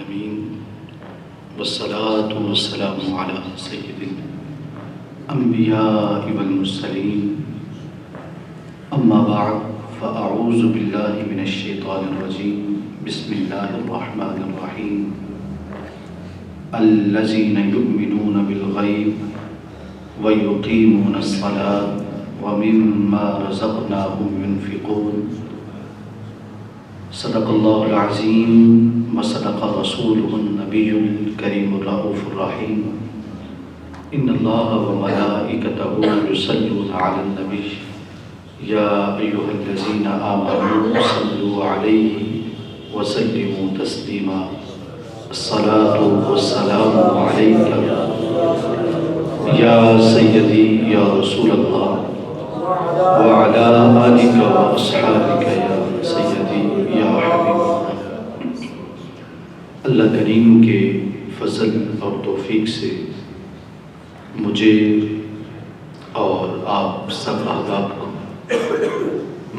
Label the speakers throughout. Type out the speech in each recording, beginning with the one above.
Speaker 1: العالمين والصلاة والسلام على سيد الأنبياء والمرسلين أما بعد فأعوذ بالله من الشيطان الرجيم بسم الله الرحمن الرحيم الذين يؤمنون بالغيب ويقيمون الصلاة ومما رزقناهم ينفقون صدق الله العظيم وصدق رسوله النبي الكريم الرؤوف الرحيم إن الله وملائكته يصلون على النبي يا أيها الذين آمنوا صلوا عليه وسلموا تسليما الصلاة والسلام عليك يا سيدي يا رسول الله وعلى آلك وأصحابك يا سيدی یا حبیب اللہ کریم کے فضل اور توفیق سے مجھے اور آپ سب احباب کو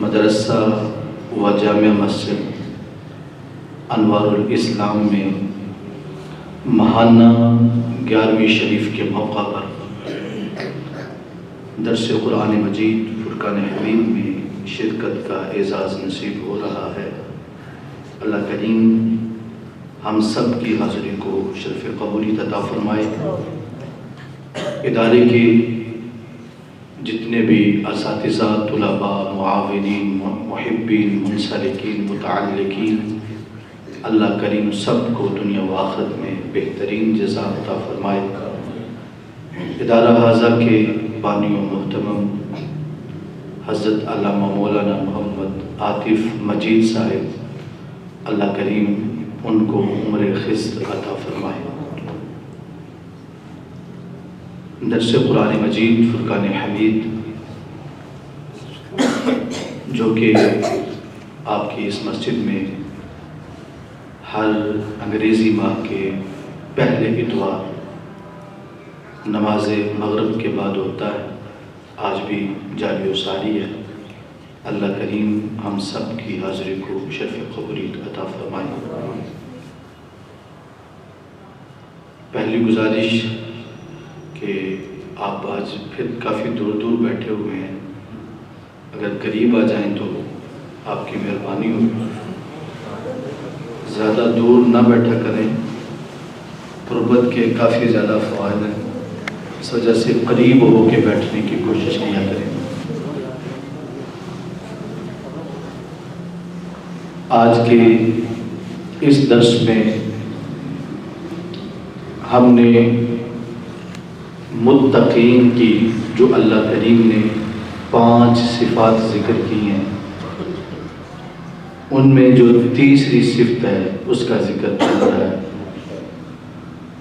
Speaker 1: مدرسہ و جامع مسجد انوار الاسلام میں ماہانہ 11ویں شریف کے موقع پر درس قرآن مجید فرقان حمید میں شرکت کا اعزاز نصیب ہو رہا ہے۔ اللہ کریم ہم سب کی حاضری کو شرف قبولیت عطا فرمائے۔ ادارے کے جتنے بھی اساتذہ، طلباء، معاونین، محبین، منسلکین، متعلقین، اللہ کریم سب کو دنیا و آخرت میں بہترین جزا عطا فرمائے۔ ادارہ حاضہ کے بانی و محترم حضرت علامہ مولانا محمد عاطف مجید صاحب، اللہ کریم ان کو عمر خضر عطا فرمائے۔ درس قرآن مجید فرقان حمید جو کہ آپ کی اس مسجد میں ہر انگریزی ماہ کے پہلے اتوار نماز مغرب کے بعد ہوتا ہے، آج بھی جاری و ساری ہے۔ اللہ کریم ہم سب کی حاضری کو شرف قبولیت عطا فرمائے۔ پہلی گزارش کہ آپ آج پھر کافی دور دور بیٹھے ہوئے ہیں، اگر قریب آ جائیں تو آپ کی مہربانی ہوگی۔ زیادہ دور نہ بیٹھا کریں، قربت کے کافی زیادہ فوائد ہیں، اس وجہ سے قریب ہو کے بیٹھنے کی کوشش کیا کریں۔ آج کے اس درس میں ہم نے متقین کی جو اللہ کریم نے 5 صفات ذکر کی ہیں، ان میں جو تیسری صفت ہے اس کا ذکر چل رہا ہے۔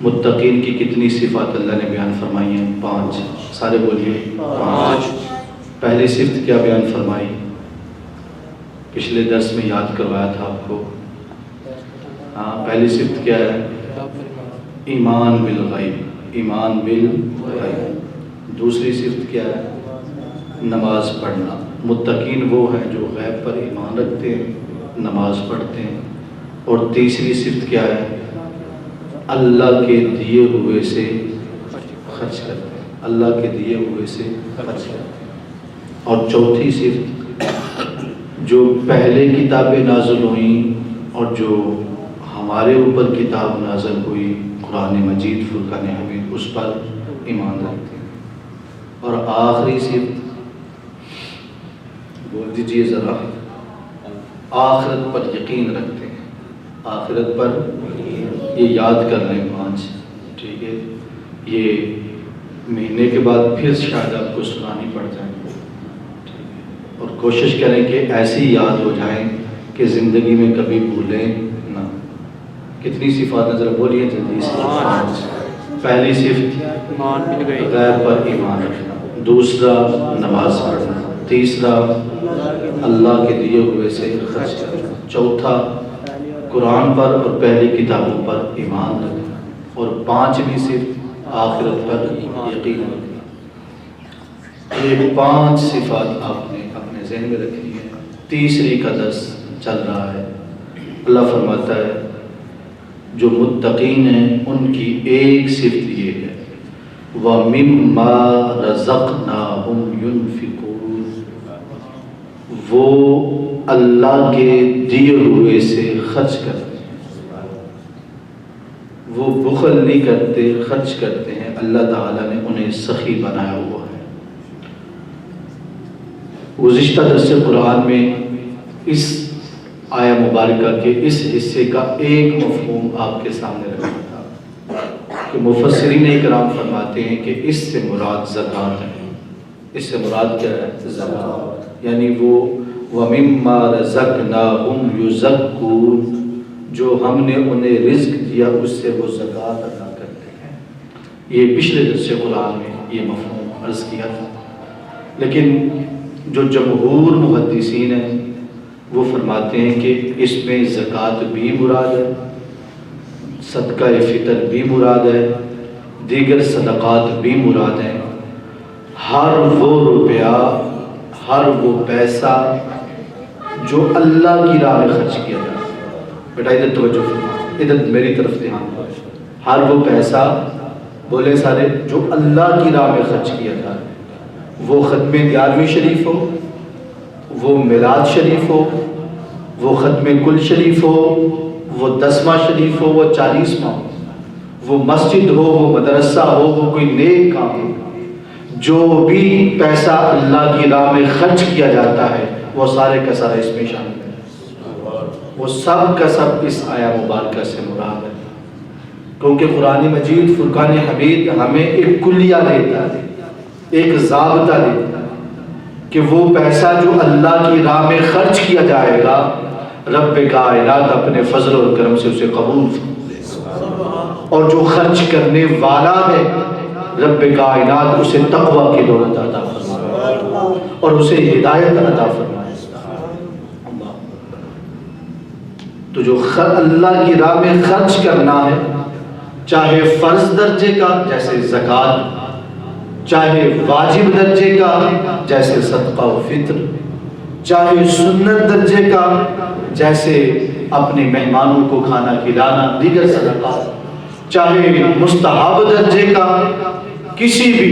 Speaker 1: متقین کی کتنی صفات اللہ نے بیان فرمائی ہیں؟ 5۔ سارے بولیے 5۔ پہلی صفت کیا بیان فرمائی؟ پچھلے درس میں یاد کروایا تھا آپ کو۔ پہلی صفت کیا ہے؟ ایمان بالغیب، ایمان بالغیب۔ دوسری صفت کیا ہے؟ نماز پڑھنا۔ متقین وہ ہیں جو غیب پر ایمان رکھتے ہیں، نماز پڑھتے ہیں۔ اور تیسری صفت کیا ہے؟ اللہ کے دیے ہوئے سے خرچ کرتے ہیں، اللہ کے دیے ہوئے سے خرچ کرتے ہیں۔ اور چوتھی صفت جو پہلے کتابیں نازل ہوئیں اور جو ہمارے اوپر کتاب نازل ہوئی قرآن مجید فرقان حمید، اس پر ایمان رکھتے ہیں۔ اور آخری صفت بول دیجئے ذرا، آخرت پر یقین رکھتے ہیں۔ آخرت پر یہ یاد کر لیں 5، ٹھیک ہے؟ یہ مہینے کے بعد پھر شاید آپ کو سنانی پڑ جائیں، اور کوشش کریں کہ ایسی یاد ہو جائیں کہ زندگی میں کبھی بھولیں نہ۔ کتنی صفات ہیں ذرا بولیے جلدی سے؟ 5۔ پہلی صفت غیب پر ایمان رکھنا، دوسرا نماز پڑھنا، تیسرا اللہ کے دیے ہوئے سے خرچ کرنا، چوتھا قرآن پر اور پہلی کتابوں پر ایمان رکھنا، اور 5ویں صفت آخرت پر یقین رکھنا۔ یہ 5 صفات آپ نے اپنے ذہن میں رکھنی ہے۔ تیسری کا درس چل رہا ہے۔ اللہ فرماتا ہے جو متقین ہیں ان کی ایک صفت یہ ہے وَمِمَّا رَزَقْنَاهُمْ يُنْفِقُونَ، وہ اللہ کے دیے ہوئے سے خرچ کرتے ہیں، وہ بخل نہیں کرتے، خرچ کرتے ہیں۔ اللہ تعالیٰ نے انہیں سخی بنایا ہوا ہے۔ گزشتہ درس قرآن میں اس آیہ مبارکہ کے اس حصے کا ایک مفہوم آپ کے سامنے رکھا تھا کہ مفسرین اکرام فرماتے ہیں کہ اس سے مراد زکوٰۃ ہے۔ اس سے مراد کیا ہے؟ زکوٰۃ، یعنی وہ وَمِمَّا رَزَقْنَاهُمْ يُزَكُّونَ، جو ہم نے انہیں رزق دیا اس سے وہ زکوٰۃ ادا کرتے ہیں۔ یہ پچھلے درس قرآن میں یہ مفہوم عرض کیا تھا، لیکن جو جمہور محدثین ہیں وہ فرماتے ہیں کہ اس میں زکوٰۃ بھی مراد ہے، صدقہ فطر بھی مراد ہے، دیگر صدقات بھی مراد ہیں۔ ہر وہ روپیہ، ہر وہ پیسہ جو اللہ کی راہ میں خرچ کیا جائے، بیٹا ادھر توجہ فرما، ادھر میری طرف دھیان دو، ہر وہ پیسہ بولے سارے جو اللہ کی راہ میں خرچ کیا جائے، وہ ختم 11ویں شریف ہو، وہ میلاد شریف ہو، وہ ختم کل شریف ہو، وہ 10واں شریف ہو، وہ 40واں ہو، وہ مسجد ہو، وہ مدرسہ ہو، وہ کوئی نیک کام ہو، جو بھی پیسہ اللہ کی راہ میں خرچ کیا جاتا ہے وہ سارے کا سارا اس میں شامل ہے۔ وہ سب کا سب اس آیہ مبارکہ سے مراد ہے، کیونکہ قرآن مجید فرقان حمید ہمیں ایک کلیہ دیتا ہے، ایک ضابطہ دیتا ہے کہ وہ پیسہ جو اللہ کی راہ میں خرچ کیا جائے گا رب کائنات اپنے فضل اور کرم سے اسے قبول فرمائے، اور جو خرچ کرنے والا ہے رب کائنات اسے تقوی کی دولت عطا فرمائے اور اسے ہدایت عطا فرمائے۔ تو جو اللہ کی راہ میں خرچ کرنا ہے، چاہے فرض درجے کا جیسے زکوٰۃ، چاہے واجب درجے کا جیسے صدقہ و فطر، چاہے سنت درجے کا جیسے اپنے مہمانوں کو کھانا کھلانا، دیگر صدقات، چاہے مستحب درجے کا کسی بھی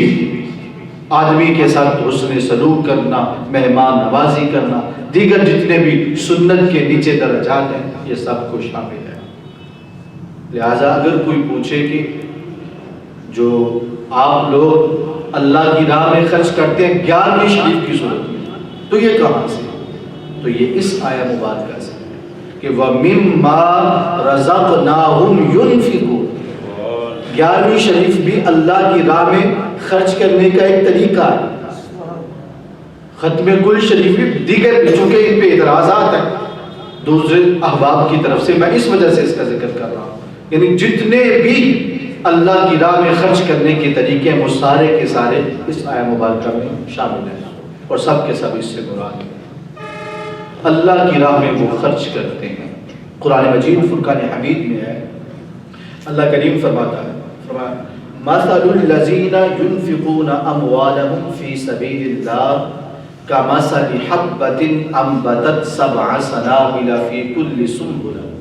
Speaker 1: آدمی کے ساتھ حسن سلوک کرنا، مہمان نوازی کرنا، دیگر جتنے بھی سنت کے نیچے درجات ہیں یہ سب کو شامل ہے۔ لہٰذا اگر کوئی پوچھے کہ جو آپ لوگ اللہ کی راہ میں خرچ کرتے ہیں 11ویں شریف کی صورت میں، تو یہ کہاں سے؟ تو یہ اس آیہ مبارکہ سے کہ وَمِمَّا رَزَقْنَاهُمْ يُنْفِقُونَ۔ 11ویں شریف بھی اللہ کی راہ میں خرچ کرنے کا ایک طریقہ ہے۔ ختم کل شریف بھی دیگر، چونکہ ان پہ اعتراضات ہیں دوسرے احباب کی طرف سے، میں اس وجہ سے اس کا ذکر کر رہا ہوں، یعنی جتنے بھی اللہ کی راہ میں خرچ کرنے کے طریقے ہیں وہ سارے کے سارے اس آیہ مبارکہ میں شامل ہیں، اور سب کے سب اس سے مراد ہیں۔ اللہ کی راہ میں وہ خرچ کرتے ہیں۔ قرآن مجید فرقان حمید میں ہے، اللہ کریم فرماتا ہے، مَثَلُ الَّذِينَ يُنْفِقُونَ أَمْوَالَهُمْ فِي سَبِيلِ اللَّهِ كَمَثَلِ حَبَّةٍ أَنبَتَتْ سَبْعَ سَنَابِلَ فِي كُلِّ سُنبُلَةٍ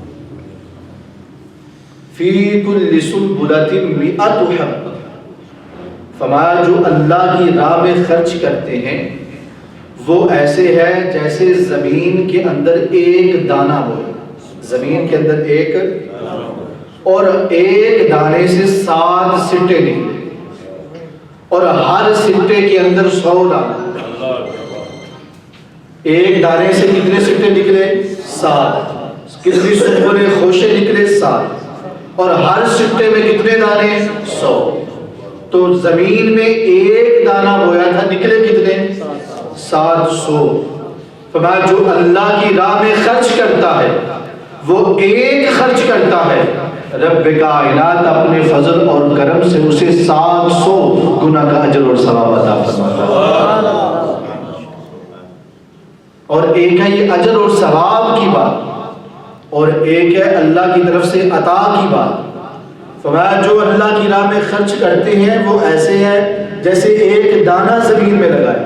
Speaker 1: مِئَةُ حَبَّةٍ۔ فرمایا جو اللہ کی راہ میں خرچ کرتے ہیں وہ ایسے ہے جیسے زمین کے اندر ایک دانہ ہو، زمین کے اندر ایک، اور ایک دانے سے 7 سٹے نکلے، اور ہر سٹے کے اندر 100 دانے۔ ایک دانے سے کتنے سٹے نکلے؟ 7۔ کتنی سنبلے خوشے نکلے؟ 7۔ اور ہر سٹے میں کتنے دانے؟ 100۔ تو زمین میں ایک دانہ بویا تھا، نکلے کتنے؟ 700۔ فرمایا جو اللہ کی راہ میں خرچ کرتا ہے وہ ایک خرچ کرتا ہے، رب کائنات اپنے فضل اور کرم سے اسے 700 گنا کا اجر اور ثواب عطا فرماتا ہے۔ اور ایک ہے یہ اجر اور ثواب کی بات، اور ایک ہے اللہ کی طرف سے عطا کی بات۔ فرمایا جو اللہ کی راہ میں خرچ کرتے ہیں وہ ایسے ہیں جیسے ایک دانہ زمین میں لگائے،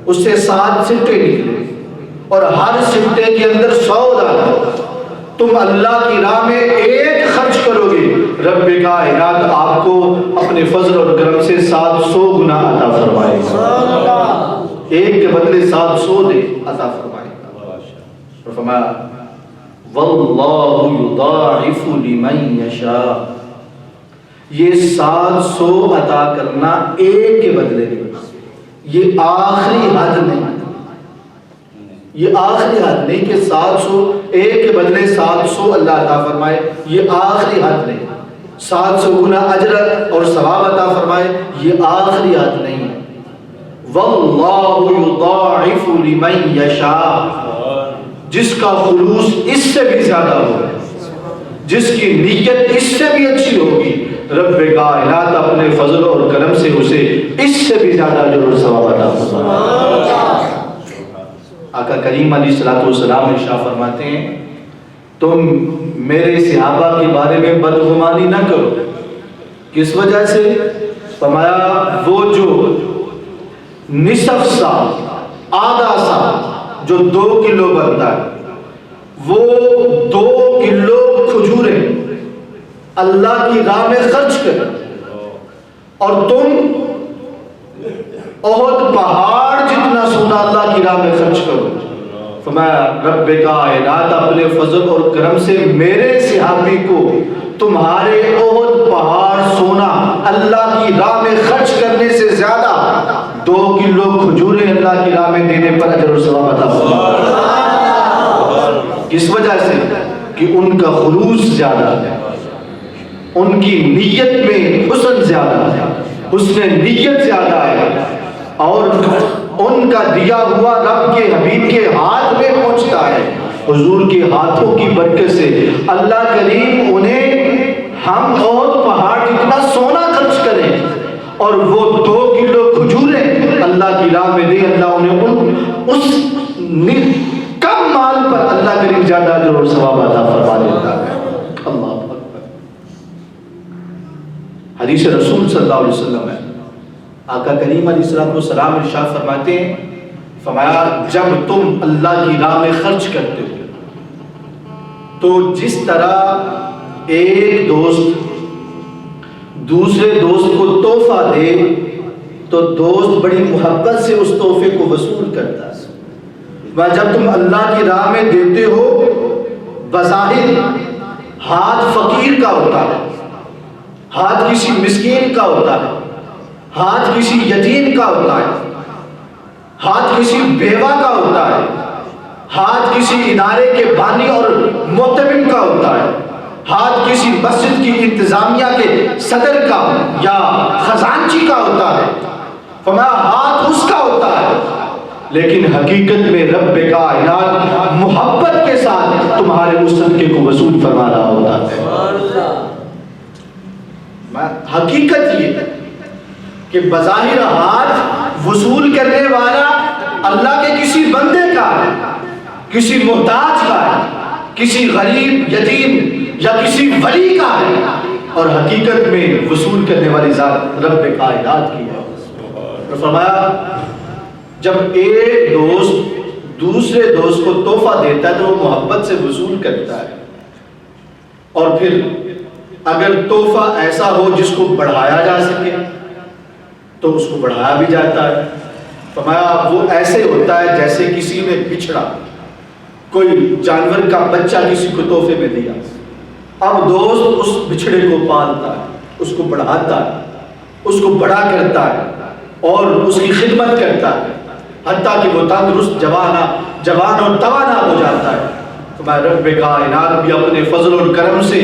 Speaker 1: اس سے 7 سٹے نکلے، اور ہر سٹے کے اندر 100 دانہ۔ تم اللہ کی راہ میں ایک خرچ رب کائنات آپ کو اپنے فضل اور کرم سے 700 گنا عطا فرمائے گا، ایک کے بدلے 700 دے عطا فرمائے گا۔ اور فرمایا واللہ یضاعف لمن یشاء، یہ 700 عطا کرنا ایک کے بدلے نہیں، یہ آخری حد نہیں، یہ آخری حد نہیں کہ 700 ایک کے بدلے 700 اللہ عطا فرمائے، یہ آخری حد نہیں، 700 گنا اجر اور ثواب عطا فرمائے، یہ آخری حد نہیں ہے۔ واللہ یضاعف لمن یشاء، جس کا خلوص اس سے بھی زیادہ ہو، جس کی نیت اس سے بھی اچھی ہوگی، رب کائنات اپنے فضل اور کرم سے اسے اس سے بھی زیادہ اجر اور ثواب عطا فرمائے۔ آقا کریم علیہ الصلوۃ والسلام ارشاد فرماتے ہیں تم میرے صحابہ کے بارے میں بدگمانی نہ کرو، کس وجہ سے؟ فرمایا وہ جو نصف سا، آدھا سا جو 2 کلو بنتا ہے، وہ 2 کلو کھجوریں اللہ کی راہ میں خرچ کریں، اور تم احد پہاڑ جتنا سونا اللہ کی راہ میں خرچ کرو۔ فرمایا رب کائنات اپنے فضل اور کرم سے میرے صحابی کو تمہارے احد پہاڑ سونا اللہ کی راہ میں خرچ کرنے سے زیادہ 2 کلو کھجوریں اللہ کی راہ میں دینے پر اجر و ثواب عطا فرمائے۔ کس وجہ سے؟ کہ ان کا خلوص زیادہ ہے، ان کی نیت میں حسن زیادہ ہے، حسن نیت زیادہ ہے، اور ان کا دیا ہوا رب کے حبیب کے ہاتھ میں پہنچتا ہے۔ حضور کے ہاتھوں کی برکت سے اللہ کریم انہیں ہم اور پہاڑ جتنا سونا خرچ کریں اور وہ 2 کلو کھجوریں اللہ کی راہ میں دیں، اللہ انہیں اس کم مال پر اللہ کریم زیادہ اجر اور ثواب عطا فرما دیتا ہے۔ اللہ اکبر۔ حدیث رسول صلی اللہ علیہ وسلم ہے، آقا کریم علیہ الصلوۃ والسلام ارشاد فرماتے ہیں، فرمایا جب تم اللہ کی راہ میں خرچ کرتے ہو تو جس طرح ایک دوست دوسرے دوست کو تحفہ دے تو دوست بڑی محبت سے اس تحفے کو وصول کرتا ہے، جب تم اللہ کی راہ میں دیتے ہو بظاہر ہاتھ فقیر کا ہوتا ہے، ہاتھ کسی مسکین کا ہوتا ہے، ہاتھ کسی یتیم کا ہوتا ہے، ہاتھ کسی بیوہ کا ہوتا ہے، ہاتھ کسی ادارے کے بانی اور معتمم کا ہوتا ہے، ہاتھ کسی مسجد کی انتظامیہ کے صدر کا یا خزانچی کا ہوتا ہے، فرمایا ہاتھ اس کا ہوتا ہے، لیکن حقیقت میں رب کائنات محبت کے ساتھ تمہارے اس صدقے کو وصول فرما رہا ہوتا ہے۔ حقیقت یہ کہ بظاہر ہاتھ وصول کرنے والا اللہ کے کسی بندے کا ہے، کسی محتاج کا ہے، کسی غریب یتیم یا کسی ولی کا ہے، اور حقیقت میں وصول کرنے والی ذات رب کائنات کی ہے۔ فرمایا جب ایک دوست دوسرے دوست کو تحفہ دیتا ہے تو وہ محبت سے وصول کرتا ہے، اور پھر اگر تحفہ ایسا ہو جس کو بڑھایا جا سکے تو اس کو بڑھایا بھی جاتا ہے۔ فرمایا وہ ایسے ہوتا ہے جیسے کسی نے بچھڑا، کوئی جانور کا بچہ کسی کو تحفے میں دیا، اب دوست اس بچھڑے کو پالتا ہے، اس کو بڑھاتا ہے، اس کو بڑا کرتا ہے اور اس کی خدمت کرتا ہے، حتیٰ کہ وہ تندرست جوان اور توانا ہو جاتا ہے۔ فرمایا رب کائنات بھی اپنے فضل اور کرم سے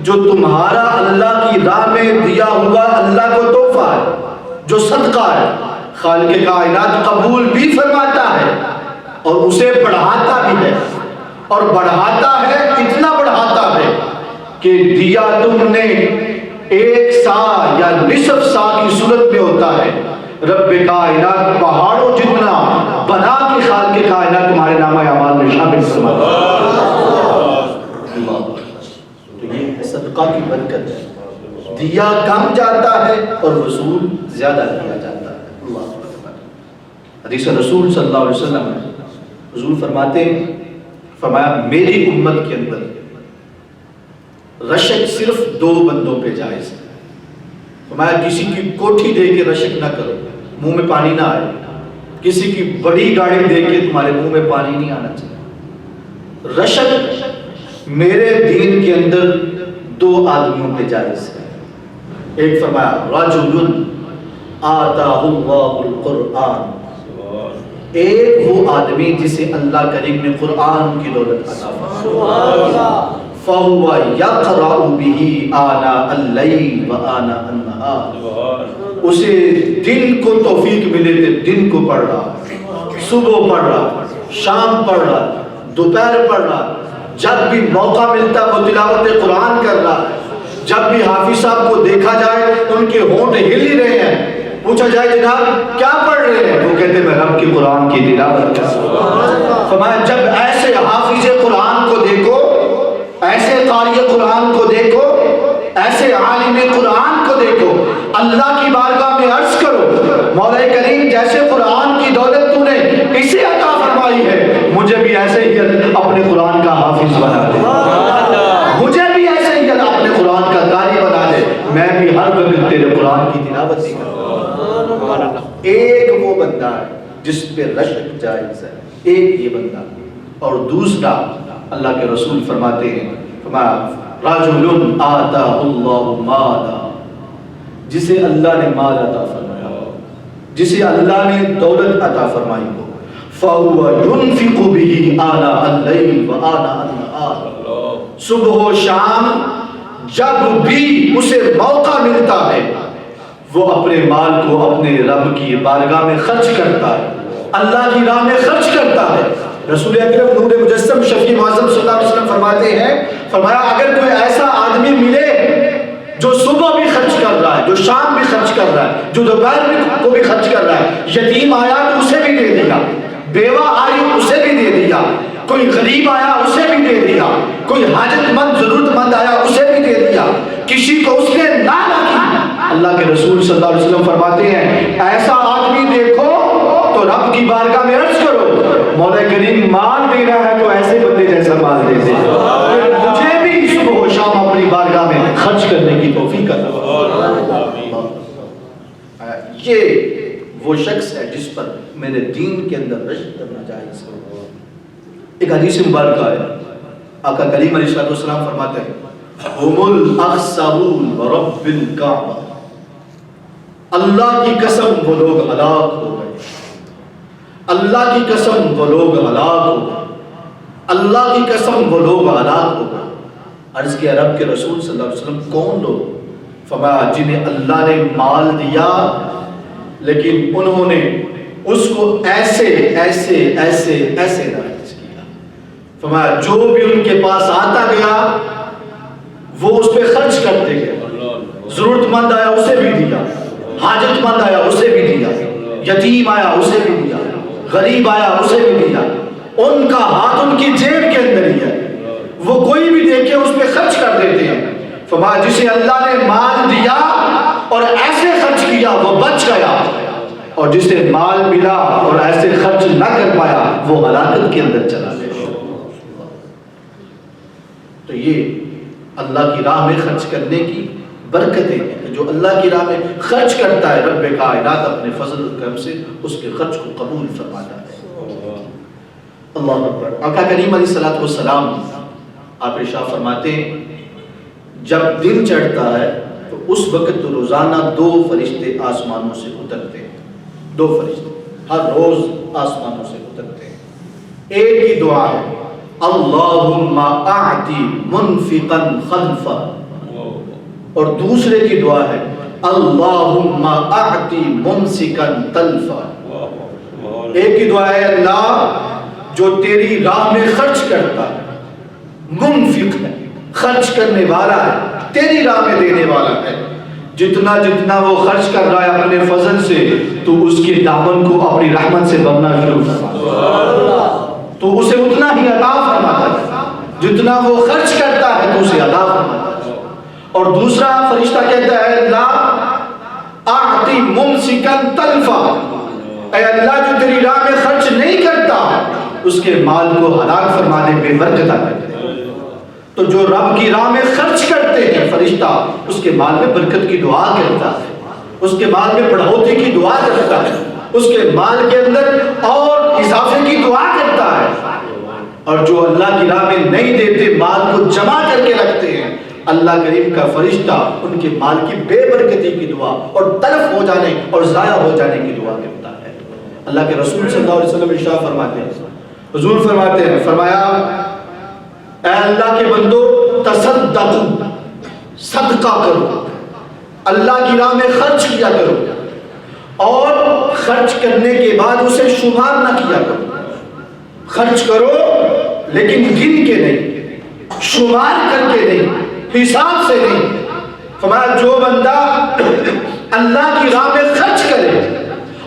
Speaker 1: جو تمہارا اللہ کی راہ میں دیا ہوا اللہ کو تحفہ ہے، جو صدقہ ہے، خالق کائنات قبول بھی فرماتا ہے اور اسے بڑھاتا بھی ہے، اور بڑھاتا ہے، اتنا بڑھاتا ہے کہ دیا تم نے 1 سا یا نصف سا کی صورت میں ہوتا ہے، رب کائنات پہاڑوں جتنا بنا کے خالق کائنات تمہارے نامہ اعمال میں شامل فرماتا ہے۔ تو یہ صدقہ کی برکت ہے، دیا کم جاتا ہے اور وصول زیادہ کیا جاتا ہے۔ اللہ اکبر۔ حدیث رسول صلی اللہ علیہ وسلم ہے، حضور فرماتے ہیں، فرمایا میری امت کے اندر رشک صرف 2 بندوں پہ جائز ہے. فرمایا کسی کی کوٹھی دے کے رشک نہ کرو، منہ میں پانی نہ آئے. کسی کی بڑی گاڑی دے کے تمہارے منہ میں پانی نہیں آنا چاہیے. رشک میرے دین کے اندر 2 آدمیوں پہ جائز ہے. ایک فرمایا رجل آتاہ اللہ القرآن، ایک وہ آدمی جسے اللہ کریم نے قرآن کی دولت عطا فرمائی. فَهُوَ يَقْرَأُ بِهِ آنَاءَ اللَّيْلِ وَآنَاءَ النَّهَارِ، اسے دن کو توفیق ملے تو دن کو پڑھ رہا، صبح پڑھ رہا، شام پڑھ رہا، دوپہر پڑھ رہا، جب بھی موقع ملتا وہ تلاوت قرآن کر رہا. جب بھی حافظ صاحب کو دیکھا جائے ان کے ہونٹ ہل ہی رہے ہیں، پوچھا جائے جناب کیا پڑھ رہے ہیں، وہ کہتے ہیں میں رب کی قرآن کی تلاوت کر رہا ہوں. فرمایا جب ایسے حافظ قرآن کو دیکھو، ایسے قاری قرآن کو دیکھو، ایسے عالم قرآن کو دیکھو، اللہ کی بارگاہ میں عرض کرو مولا کریم جیسے قرآن کی دولت تو نے اسے عطا فرمائی ہے، مجھے بھی ایسے ہی اپنے قرآن کا حافظ بنا دے، مجھے بھی ایسے ہی اپنے قرآن کا قاری بنا دے، میں بھی ہر وقت تیرے قرآن کی تلاوت ہی کروں. ایک وہ بندہ ہے جس پہ رشک جائز ہے، ایک یہ بندہ. اور دوسرا اللہ کے رسول فرماتے ہیں رجل آتاہ اللہ مالا، جسے اللہ نے مال عطا فرمایا، جسے اللہ نے دولت عطا فرمائی ہو. فَهُوَ يُنْفِقُ بِهِ آنَاءَ اللَّيْلِ وَآنَاءَ النَّهَارِ، صبح و شام جب بھی اسے موقع ملتا ہے وہ اپنے مال کو اپنے رب کی بارگاہ میں خرچ کرتا ہے، اللہ کی راہ میں خرچ کرتا ہے. رسول اکرم نور مجسم شفیع معظم صلی اللہ علیہ وسلم فرماتے ہیں، فرمایا اگر کوئی ایسا آدمی ملے جو صبح بھی خرچ کر رہا ہے، جو شام بھی خرچ کر رہا ہے، جو دوپہر کو بھی خرچ کر رہا ہے، یتیم آیا تو اسے بھی دے دیا، بیوہ آئی اسے بھی دے دیا، کوئی غریب آیا اسے بھی دے دیا، کوئی حاجت مند ضرورت مند آیا اسے بھی دے دیا، کسی کو اس نے نہ کی. اللہ کے رسول صلی اللہ علیہ وسلم فرماتے ہیں ایسا آدمی دیکھو تو رب کی بارگاہ میں عرض کرو مولا کریم مال دینا ہے تو ایسے بندے جیسا مال دے دے، مجھے بھی صبح و شام اپنی بارگاہ میں خرچ کرنے کی توفیق عطا. یہ وہ شخص ہے جس پر میرے دین کے اندر رشک کرنا جائز ہے. ایک حدیث مبارکہ ہے، آقا کریم علیہ السلام فرماتے ہیں ہم الاخسرون ورب الکعبہ، اللہ کی قسم وہ لوگ ہلاک ہو گئے، اللہ کی قسم وہ لوگ ہلاک ہو گئے، اللہ کی قسم وہ لوگ ہلاک ہو گئے. عرض کیا رب کے رسول صلی اللہ علیہ وسلم کون لوگ؟ فرمایا جنہیں اللہ نے مال دیا لیکن انہوں نے اس کو ایسے ایسے ایسے ایسے نہ خرچ کیا. فرمایا جو بھی ان کے پاس آتا گیا وہ اس پہ خرچ کرتے گئے، ضرورت مند آیا اسے بھی دیا، حاجت مند آیا اسے بھی دیا، یتیم آیا اسے بھی دیا، غریب آیا اسے بھی دیا. ان کا ہاتھ ان کی جیب کے اندر ہی ہے، وہ کوئی بھی دیکھے اس پہ خرچ کر دیتے ہیں. فرمایا جسے اللہ نے مال دیا اور ایسے خرچ کیا وہ بچ گیا، اور جسے مال ملا اور ایسے خرچ نہ کر پایا وہ ہلاکت کے اندر چلا گیا. تو یہ اللہ کی راہ میں خرچ کرنے کی برکتیں ہیں. جو اللہ کی راہ میں خرچ کرتا ہے رب کائنات اپنے فضل و کرم سے اس کے خرچ کو قبول فرماتا ہے. اللہ اکبر. آقا کریم علیہ الصلوۃ والسلام آپ ارشاد فرماتے ہیں جب دن چڑھتا ہے تو اس وقت تو روزانہ 2 فرشتے آسمانوں سے اترتے ہیں، 2 فرشتے ہر روز آسمانوں سے اترتے ہیں. ایک کی دعا ہے اللہم اعطی منفقا خلفا، اور دوسرے کی دعا ہے اللہم اعطی ممسکا تلفا. ایک کی دعا ہے اللہ جو تیری راہ میں خرچ کرتا ہے، منفق ہے، خرچ کرنے والا ہے، تیری راہ میں دینے والا ہے، جتنا جتنا وہ خرچ کر رہا ہے اپنے فضل سے تو اس کے دامن کو اپنی رحمت سے بھرنا شروع فرما، تو اسے اتنا ہی عطا فرماتا ہے جتنا وہ خرچ کرتا ہے تو اسے عطا فرماتا ہے. اور دوسرا فرشتہ کہتا ہے اللہ اعطی ممسکا تلفا، اے اللہ جو تیری راہ میں خرچ نہیں کرتا اس کے مال کو ہلاک فرما دے، بے برکت کر دے. تو جو رب کی راہ میں خرچ کرتے ہیں فرشتہ اس کے مال میں برکت کی دعا کرتا ہے، اس کے مال میں بڑھوتری کی دعا کرتا ہے، اس کے مال کے اندر اور اضافے کی دعا کرتا ہے۔ اور جو اللہ کی راہ میں نہیں دیتے، مال کو جمع کر کے رکھتے ہیں، اللہ کریم کا فرشتہ ان کے مال کی بے برکتی کی دعا اور تلف ہو جانے اور ضائع ہو جانے کی دعا کرتا ہے۔ اللہ کے رسول صلی اللہ علیہ وسلم ارشاد فرماتے ہیں، حضور فرماتے ہیں، فرمایا اے اللہ کے بندو تصدقوا، صدقہ کرو، اللہ کی راہ میں خرچ کیا کرو، اور خرچ کرنے کے بعد اسے شمار نہ کیا کرو۔ خرچ کرو لیکن گن کے نہیں، شمار کر کے نہیں، حساب سے نہیں۔ فرمایا جو بندہ اللہ کی راہ میں خرچ کرے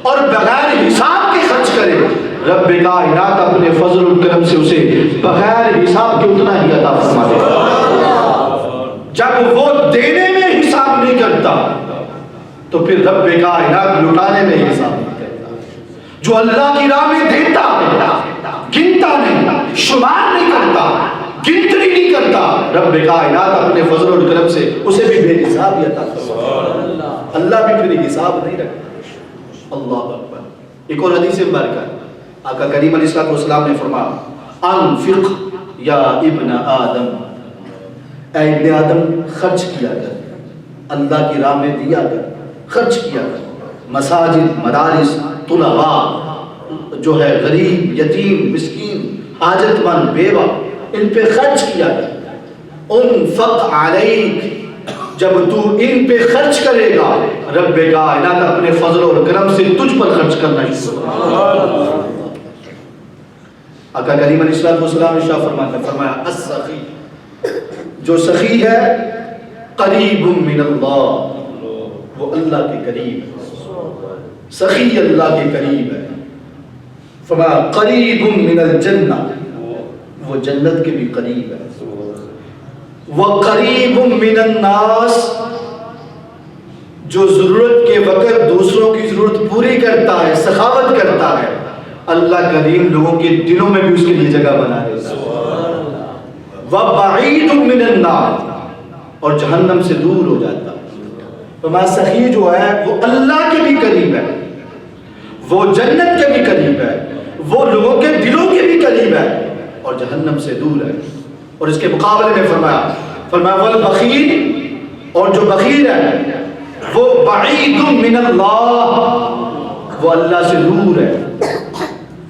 Speaker 1: اور بغیر حساب کے خرچ کرے، رب کائنات اپنے فضل و کرم سے اسے بغیر حساب کے اتنا ہی عطا فرما دے گا۔ جب وہ دینے میں حساب نہیں کرتا تو پھر رب کائنات لٹانے میں حساب نہیں کرتا۔ جو اللہ کی راہ میں دیتا، گنتا نہیں، شمار نہیں کرتا، گنتری نہیں کرتا، رب کائنات اپنے فضل و کرم سے اسے بھی بے حساب ہی عطا فرماتا۔ اللہ بھی پھر حساب نہیں رکھتا۔ اللہ اکبر۔ ایک اور حدیث مبارکہ ہے، آقا کریم علیہ السلام نے فرمایا انفق یا ابن آدم، اے ابن آدم خرچ کیا کر، اللہ کی راہ میں دیا کر، خرچ کیا کر، مساجد، مدارس، طلباء جو ہے غریب، یتیم، مسکین، حاجت مند، بیوہ، ان پہ خرچ کیا کر۔ انفق علیک، جب تو ان پہ خرچ کرے گا رب کائنات اپنے فضل اور کرم سے تجھ پر خرچ کرنا شروع کرے۔ آقا کریم علیہ السلام ارشاد فرماتے ہیں، فرمایا السخی، جو سخی ہے قریب من اللہ، وہ اللہ کے قریب ہے، سخی اللہ کے قریب ہے۔ فرمایا قریب من الجنہ، وہ جنت کے بھی قریب ہے۔ وقریب من الناس، جو ضرورت کے وقت دوسروں کی ضرورت پوری کرتا ہے، سخاوت کرتا ہے، اللہ کریم لوگوں کے دلوں میں بھی اس کے لیے جگہ بنا دیتا ہے۔ وبعید من النار، اور جہنم سے دور ہو جاتا ہے۔ فرمایا سخی جو ہے وہ اللہ کے بھی قریب ہے، وہ جنت کے بھی قریب ہے، وہ لوگوں کے دلوں کے بھی قریب ہے، اور جہنم سے دور ہے۔ اور اس کے مقابلے میں فرمایا والبخیل، اور جو بخیل ہے وہ بعید من اللہ، وہ اللہ سے دور ہے۔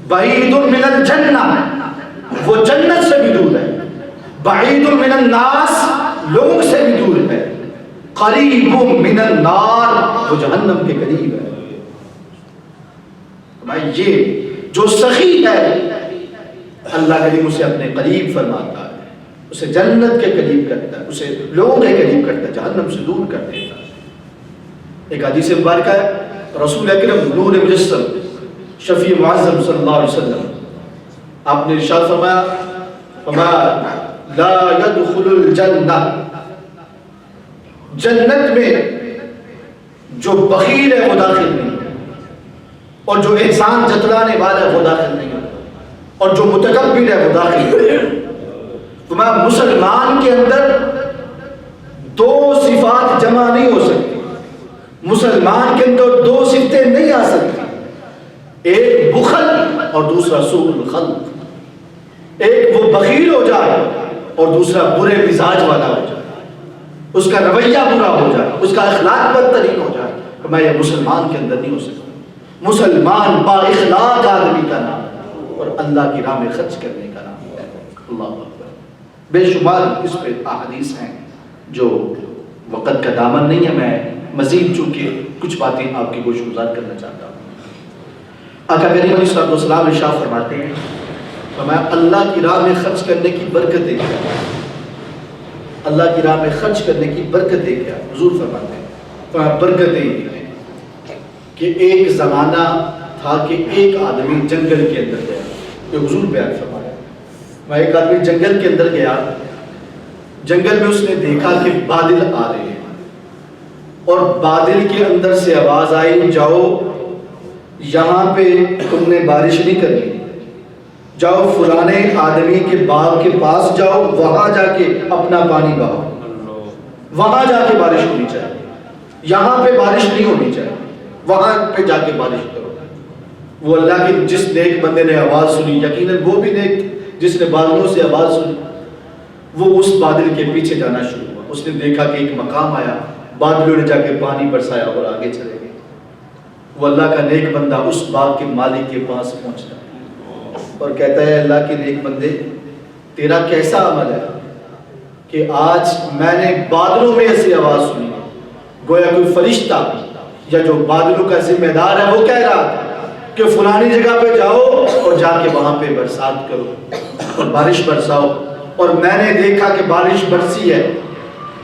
Speaker 1: بعید من الجنہ، وہ جنت سے بھی دور ہے۔ بعید من الناس، لوگوں سے بھی دور ہے۔ قریب من النار، وہ جہنم کے قریب ہے۔ یہ جو سخی ہے اللہ کریم اسے اپنے قریب فرماتا ہے، اسے جنت کے قریب کرتا ہے، اسے لوگوں کے قریب کرتا ہے، جہنم سے دور کر دیتا ہے۔ ایک حدیث مبارکہ ہے، رسول اکرم نور مجسم شفیع معظم صلی اللہ علیہ وسلم آپ نے ارشاد فرمایا لا يدخل الجنہ، جنت میں جو بخیل ہے وہ داخل نہیں، اور جو احسان جتلانے والا ہے وہ داخل نہیں، اور جو متکبر ہے وہ داخل نہیں۔ فرمایا مسلمان کے اندر دو صفات جمع نہیں ہو سکتی، مسلمان کے اندر دو صفتیں نہیں آ سکتی، ایک بخل اور دوسرا سوء الخلق۔ ایک وہ بخیل ہو جائے اور دوسرا برے مزاج والا ہو جائے، اس کا رویہ برا ہو جائے، اس کا اخلاق بدترین ہو جائے، میں یہ مسلمان کے اندر نہیں ہو سکتا۔ مسلمان با اخلاق آدمی کا نام اور اللہ کی راہ میں خرچ کرنے کا نام ہے۔ اللہ اکبر۔ بے شمار اس پہ احادیث ہیں جو وقت کا دامن نہیں ہے، میں مزید چونکہ کچھ باتیں آپ کی گوش گزار کرنا چاہتا ہوں۔ آقا کریم علیہ السلام ارشاد فرماتے ہیں، فرمایا اللہ کی راہ میں خرچ کرنے کی برکتیں کیا، اللہ کی راہ میں خرچ کرنے کی برکتیں کیا؟ حضور فرماتے ہیں فرمایا برکتیں کہ ایک زمانہ تھا کہ ایک آدمی جنگل کے اندر گیا، یہ حضور بیان فرمایا، میں ایک آدمی جنگل کے اندر گیا، جنگل میں اس نے دیکھا کہ بادل آ رہے ہیں، اور بادل کے اندر سے آواز آئی جاؤ یہاں پہ تم نے بارش نہیں کرنی،
Speaker 2: جاؤ فلانے آدمی کے باغ کے پاس جاؤ، وہاں جا کے اپنا پانی بہاؤ، وہاں جا کے بارش ہونی چاہیے، یہاں پہ بارش نہیں ہونی چاہیے، وہاں پہ جا کے بارش کرو۔ وہ اللہ کے جس نیک بندے نے آواز سنی، یقیناً وہ بھی نیک تھا جس نے بادلوں سے آواز سنی، وہ اس بادل کے پیچھے جانا شروع ہوا۔ اس نے دیکھا کہ ایک مقام آیا، بادلوں نے جا کے پانی برسایا اور آگے چلے گئے۔ وہ اللہ کا نیک بندہ اس باغ کے مالک کے پاس پہنچتا اور کہتا ہے اللہ کے نیک بندے، تیرا کیسا عمل ہے کہ آج میں نے بادلوں میں ایسی آواز سنی، گویا کوئی فرشتہ یا جو بادلوں کا ذمہ دار ہے وہ کہہ رہا تھا کہ فلانی جگہ پہ جاؤ اور جا کے وہاں پہ برسات کرو اور بارش برساؤ، اور میں نے دیکھا کہ بارش برسی ہے،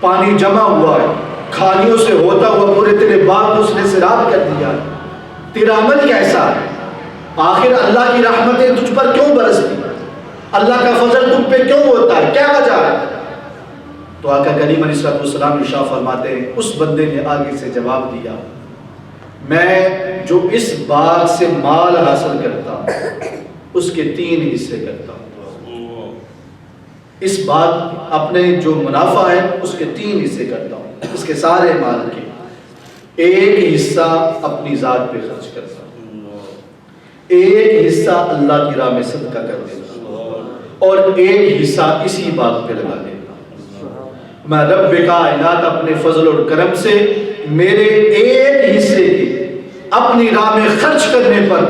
Speaker 2: پانی جمع ہوا ہے، کھانیوں سے ہوتا ہوا پورے تیرے باغ اس نے سیراب کر دیا، تیرا عمل کیسا ہے؟ آخر اللہ کی رحمتیں تجھ پر کیوں برستی؟ اللہ کا فضل تم پہ کیوں ہوتا ہے؟ کیا وجہ ہے؟ تو آقا کریم علیہ السلام ارشاد فرماتے ہیں، اس بندے نے آگے سے جواب دیا، میں جو اس باغ سے مال حاصل کرتا ہوں اس کے 3 حصے کرتا ہوں۔ اس باغ اپنے جو منافع ہے اس کے 3 حصے کرتا ہوں، اس کے سارے مال کے 1 حصہ اپنی ذات پہ خرچ کرتا ہوں، 1 حصہ اللہ کی راہ میں صدقہ کر دیتا ہوں، اور 1 حصہ اسی باغ پہ لگا دیتا ہوں۔ میں رب کائنات اپنے فضل اور کرم سے میرے 1 حصے کے اپنی راہ میں خرچ کرنے پر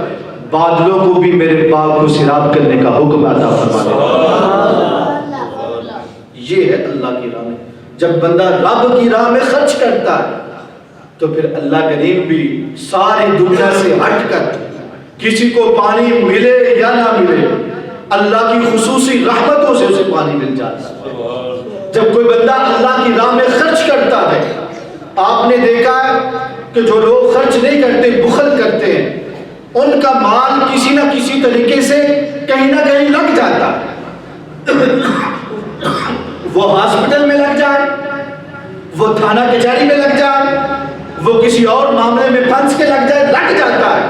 Speaker 2: بادلوں کو بھی میرے باغ کو سیراب کرنے کا حکم عطا فرما دیتا۔ یہ ہے اللہ کی راہ میں، جب بندہ رب کی راہ میں خرچ کرتا ہے تو پھر اللہ کریم بھی ساری دنیا سے ہٹ کر، کسی کو پانی ملے یا نہ ملے، اللہ کی خصوصی رحمتوں سے اسے پانی مل جاتا ہے۔ جب کوئی بندہ اللہ کی راہ میں خرچ کرتا ہے، آپ نے دیکھا ہے کہ جو لوگ خرچ نہیں کرتے، بخل کرتے ہیں، ان کا مال کسی نہ کسی طریقے سے کہیں نہ کہیں لگ جاتا ہے، وہ ہاسپٹل میں لگ جائے، وہ تھانہ کچہری میں لگ جائے، وہ کسی اور معاملے میں پھنس کے لگ جائے، لگ جاتا ہے۔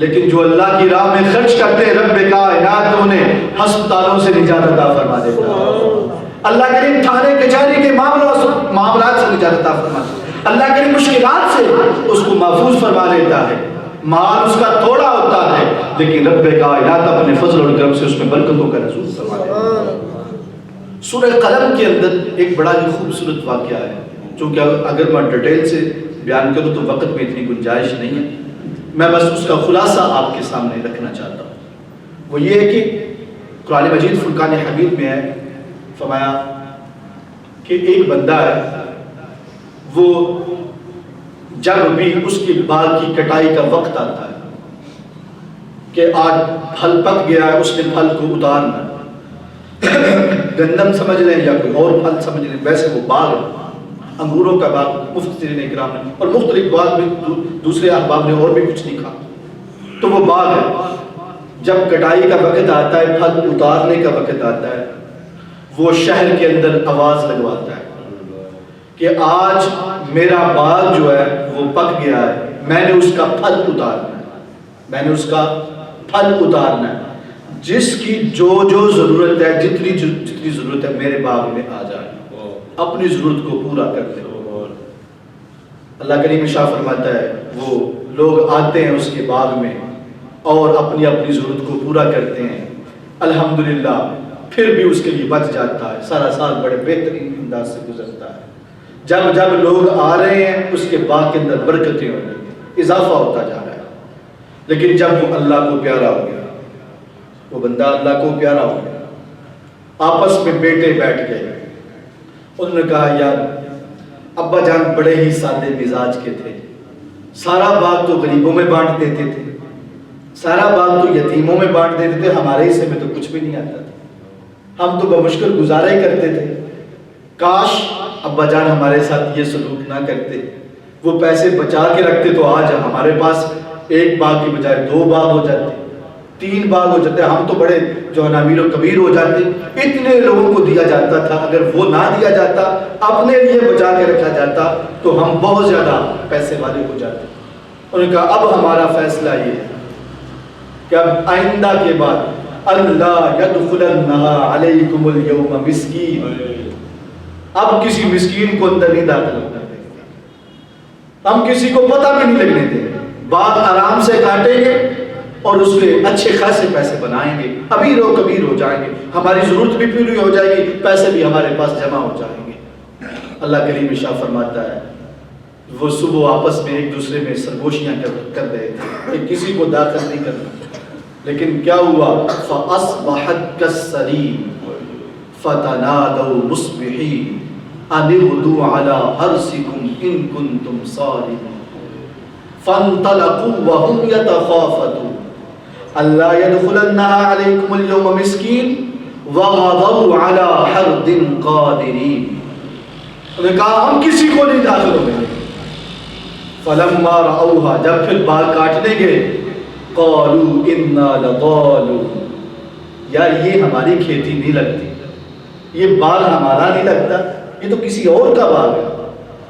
Speaker 2: لیکن جو اللہ کی راہ میں خرچ کرتے ہیں، رب کائنات انہیں ہسپتالوں سے نجات عطا فرما دیتا ہے۔ اللہ کریم تھانے کچہری کے معاملات سے نجات عطا فرما دیتا ہے۔ اللہ کریم مشکلات سے اس کو محفوظ فرما دیتا ہے۔ مال اس کا تھوڑا ہوتا ہے لیکن رب کائنات اپنے فضل اور کرم سے اس میں برکتوں کا نزول فرما دیتا ہے۔ سورہ قلم کے اندر ایک بڑا ہی خوبصورت واقعہ ہے، چونکہ اگر میں ڈیٹیل سے بیان کروں تو وقت میں اتنی گنجائش نہیں ہے، میں بس اس کا خلاصہ آپ کے سامنے رکھنا چاہتا ہوں۔ وہ یہ ہے کہ قرآن مجید فرقان حمید میں ہے، فرمایا کہ ایک بندہ ہے، وہ جب بھی اس کے باغ کی کٹائی کا وقت آتا ہے کہ آج پھل پک گیا ہے، اس نے پھل کو اتارنا، گندم سمجھ لیں یا کوئی اور پھل سمجھ لیں، ویسے وہ باغ ہے، انگوروں کا باغ، مفسرین اکرام نے اور مختلف باغ میں دوسرے احباب نے اور بھی کچھ نہیں کہا، تو وہ باغ ہے۔ جب کٹائی کا وقت آتا ہے، پھل اتارنے کا وقت آتا ہے، وہ شہر کے اندر آواز لگواتا ہے کہ آج میرا باغ جو ہے وہ پک گیا ہے، میں نے اس کا پھل اتارنا ہے، میں نے اس کا پھل اتارنا ہے، جس کی جو ضرورت ہے، جتنی ضرورت ہے میرے باغ میں آ جائے، اپنی ضرورت کو پورا کر دے۔ اللہ کریم ارشاد فرماتا ہے وہ لوگ آتے ہیں اس کے باغ میں اور اپنی اپنی ضرورت کو پورا کرتے ہیں، الحمدللہ پھر بھی اس کے لیے بچ جاتا ہے، سارا سال بڑے بہترین انداز سے گزرتا ہے۔ جب لوگ آ رہے ہیں اس کے باغ کے اندر برکتیں ہو رہی ہیں، اضافہ ہوتا جا رہا ہے۔ لیکن جب وہ اللہ کو پیارا ہو گیا، وہ بندہ اللہ کو پیارا ہو گیا، آپس میں بیٹے بیٹھ گئے، انہوں نے کہا یار ابا جان بڑے ہی سادے مزاج کے تھے، سارا باغ تو غریبوں میں بانٹ دیتے تھے، سارا باغ تو یتیموں میں بانٹ دیتے تھے، ہمارے حصے میں تو کچھ بھی نہیں آتا تھا، ہم تو بمشکل گزارا ہی کرتے تھے، کاش ابا جان ہمارے ساتھ یہ سلوک نہ کرتے، وہ پیسے بچا کے رکھتے تو آج ہمارے پاس 1 باغ کی بجائے 2 باغ ہو جاتے، 3 باغ ہو جاتے، ہم تو بڑے جو ہے امیر و کبیر ہو جاتے۔ اتنے لوگوں کو دیا جاتا تھا، اگر وہ نہ دیا جاتا، اپنے لیے بچا کے رکھا جاتا تو ہم بہت زیادہ پیسے والے ہو جاتے۔ انہوں نے کہا اب ہمارا فیصلہ یہ ہے کہ اب آئندہ کے بعد اللہ یدخلنها علیکم اليوم مسکین، اب کسی مسکین کو اندر نہیں داخل ہونے دیں گے، ہم کسی کو پتہ بھی نہیں لگنے دیں گے، باغ آرام سے کاٹیں گے اور اس کے اچھے خاصے پیسے بنائیں گے، امیر و کبیر ہو جائیں گے، ہماری ضرورت بھی پوری ہو جائے گی، پیسے بھی ہمارے پاس جمع ہو جائیں گے۔ اللہ کریم ارشاد فرماتا ہے وہ صبح آپس میں ایک دوسرے میں سرگوشیاں کر رہے تھے کہ کسی کو داخل نہیں کرنا، لیکن کیا ہوا؟ فَأَصْبَحَتْ كَالصَّرِيمِ فَتَنَادَوْا مُصْبِحِينَ أَنِ اغْدُوا عَلَىٰ حَرْثِكُمْ إِن كُنتُمْ صَارِمِينَ فَانطَلَقُوا وَهُمْ يَتَخَافَتُونَ أَلَّا يَدْخُلَنَّهَا عَلَيْكُمُ الْيَوْمَ مِسْكِينٌ وَغَدَوْا عَلَىٰ حَرْدٍ قَادِرِينَ، انہوں نے کہا ہم کسی کو نہیں داخل ہونے دیں۔ فَلَمَّا رَأَوْهَا، جب پھر باغ کاٹنے گئے، قَالُوا إِنَّا لَضَالُونَ، یار یہ ہماری کھیتی نہیں لگتی، یہ باغ ہمارا نہیں لگتا، یہ تو کسی اور کا باغ ہے۔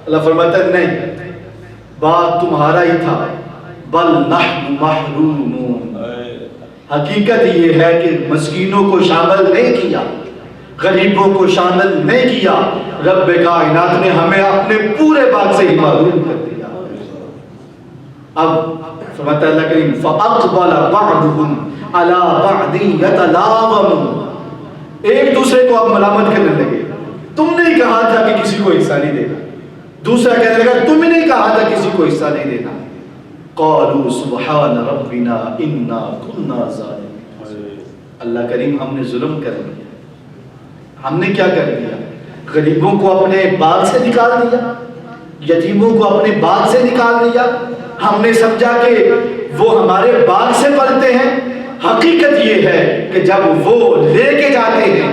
Speaker 2: اللہ فرماتا ہے نہیں، باغ تمہارا ہی تھا، بل نحن محرومون، حقیقت یہ ہے کہ مسکینوں کو شامل نہیں کیا، غریبوں کو شامل نہیں کیا، رب کائنات نے ہمیں اپنے پورے باغ سے ہی محروم کر دیا۔ اب فرماتا ہے اللہ کریم فَأَقْبَلَ بَعْضُهُمْ عَلَىٰ بَعْضٍ يَتَلَاوَمُونَ، ایک دوسرے کو اب ملامت کرنے لگے، تم نے ہی کہا تھا کہ کسی کو حصہ نہیں دینا، دوسرا کہنے لگا تم نے ہی کہا تھا کسی کو حصہ نہیں دینا۔ قَالُوا سُبْحَانَ رَبِّنَا إِنَّا كُنَّا ظَالِمِينَ، اللہ کریم ہم نے ظلم کر دیا، ہم نے کیا کر دیا؟ غریبوں کو اپنے باغ سے نکال دیا، یتیموں کو اپنے باغ سے نکال دیا، ہم نے سمجھا کہ وہ ہمارے باغ سے پلتے ہیں، حقیقت یہ ہے کہ جب وہ لے کے جاتے ہیں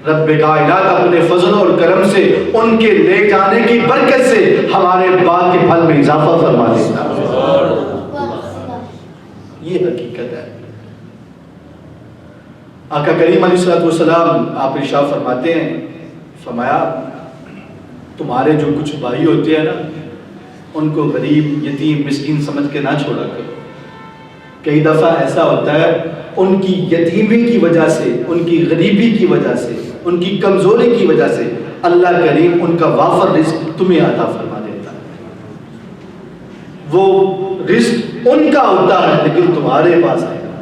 Speaker 2: رب کائنات اپنے فضل اور کرم سے ان کے لے جانے کی برکت سے ہمارے باغ کے پھل میں اضافہ فرما دیتا ہے، یہ حقیقت ہے۔ آقا کریم علیہ السلام آپ ارشاد فرماتے ہیں، فرمایا تمہارے جو کچھ بھائی ہوتے ہیں نا ان کو غریب یتیم مسکین سمجھ کے نہ چھوڑا کرو، کئی دفعہ ایسا ہوتا ہے ان کی یتیمی کی وجہ سے، ان کی غریبی کی وجہ سے، ان کی کمزوری کی وجہ سے اللہ کریم ان کا وافر رزق تمہیں عطا فرما دیتا ہے، وہ رزق ان کا ہوتا ہے لیکن تمہارے پاس آئے گا،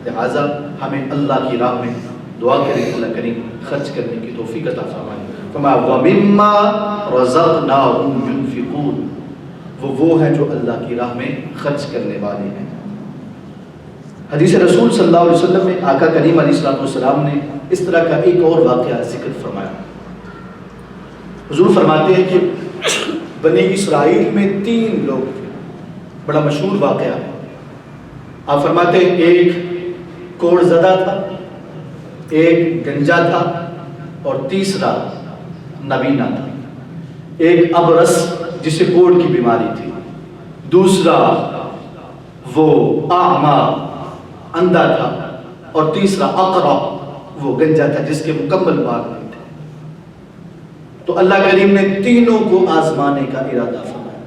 Speaker 2: لہٰذا ہمیں اللہ کی راہ میں دعا کریں اللہ کریم خرچ کرنے کی توفیق عطا فرمائے۔ فرمایا وَمِمَّا رَزَقْنَاهُمْ يُنْفِقُونَ، وہ ہیں جو اللہ کی راہ میں خرچ کرنے والے ہیں۔ حدیث رسول صلی اللہ علیہ وسلم میں آقا کریم علیہ السلام نے اس طرح کا ایک اور واقعہ ذکر فرمایا۔ حضور فرماتے ہیں کہ بنی اسرائیل میں 3 لوگ تھے، بڑا مشہور واقعہ ہے۔ آپ فرماتے ہیں ایک کوڑ زدہ تھا، ایک گنجا تھا اور تیسرا نبینا تھا۔ ایک ابرس جسے کوڑ کی بیماری تھی، دوسرا وہ اعمى اندھا تھا اور تیسرا اقرع وہ گنجا تھا جس کے مکمل بال نہیں تھے۔ تو اللہ کریم نے تینوں کو آزمانے کا ارادہ فرمایا،